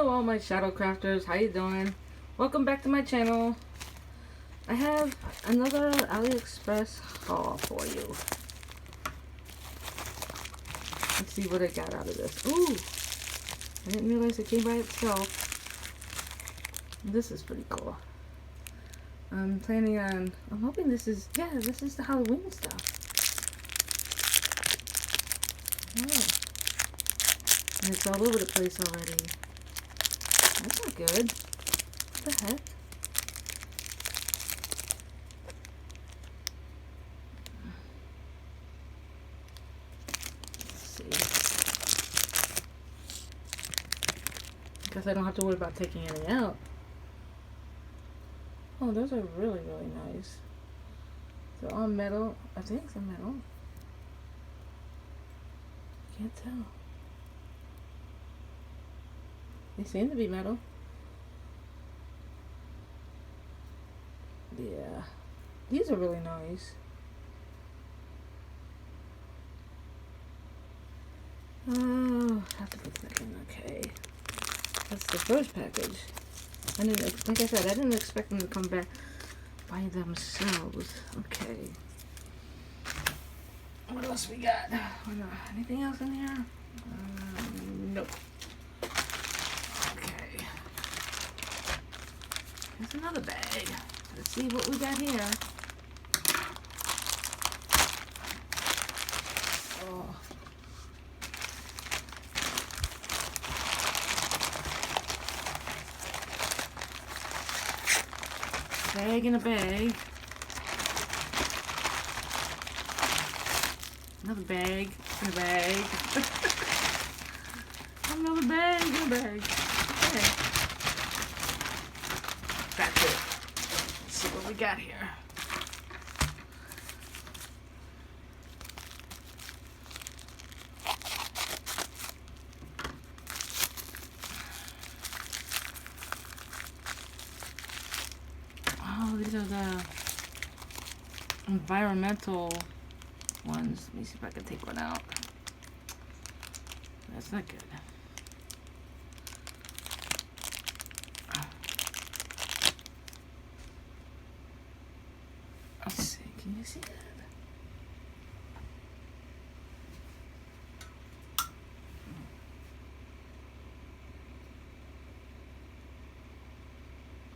Hello all my shadow crafters, how you doing? Welcome back to my channel. I have another AliExpress haul for you. Let's see what I got out of this. Ooh! I didn't realize it came by itself. This is pretty cool. I'm hoping this is the Halloween stuff. Oh. And it's all over the place already. That's not good. What the heck? Let's see. Guess I don't have to worry about taking any out. Oh, those are really, really nice. They're all metal. I think they're metal. Can't tell. They seem to be metal. Yeah. These are really nice. Oh, have to put that in. Okay. That's the first package. Like I said, I didn't expect them to come back by themselves. Okay. What else we got? Anything else in here? Nope. Okay. Here's another bag. Let's see what we got here. Oh. Bag in a bag. Another bag in a bag. Another bag in a bag. Okay. That's it. Let's see what we got here. Oh, these are the environmental ones. Let me see if I can take one out. That's not good. Let's see. Can you see that?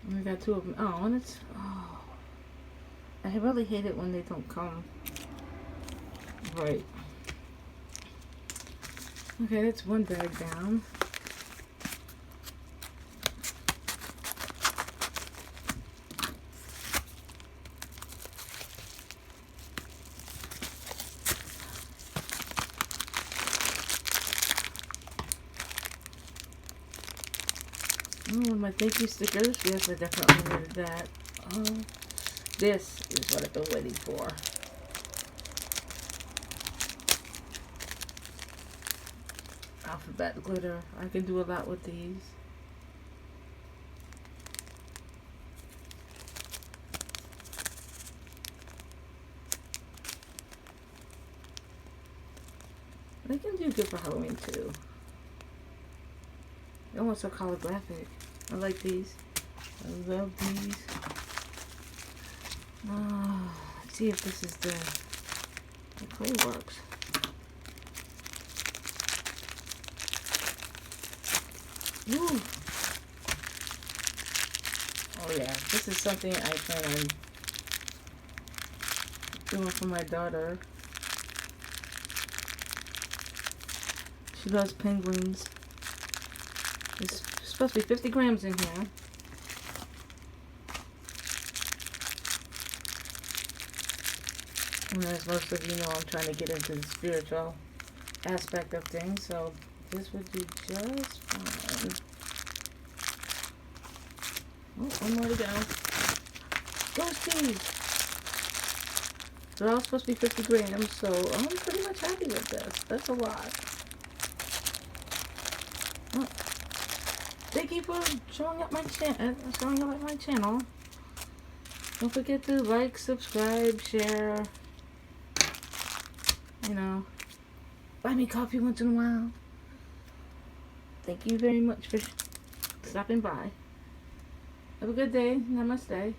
We got two of them. Oh, and it's... Oh. I really hate it when they don't come right. Okay, that's one bag down. Oh, my thank you stickers. Yes, I definitely needed that. This is what I've been waiting for. Alphabet glitter. I can do a lot with these. They can do good for Halloween too. They're almost so holographic. I like these. I love these. Oh, let's see if this is the clay works. Ooh. Oh yeah, this is something I plan on doing for my daughter. She loves penguins. It's supposed to be 50 grams in here. And as most of you know, I'm trying to get into the spiritual aspect of things, so this would do just fine. Oh, one more to go. Ghosties! They're all supposed to be 50 grams, so I'm pretty much happy with this. That's a lot. Oh. Thank you for showing up at my channel. Don't forget to like, subscribe, share. You know, buy me coffee once in a while. Thank you very much for stopping by. Have a good day. Namaste.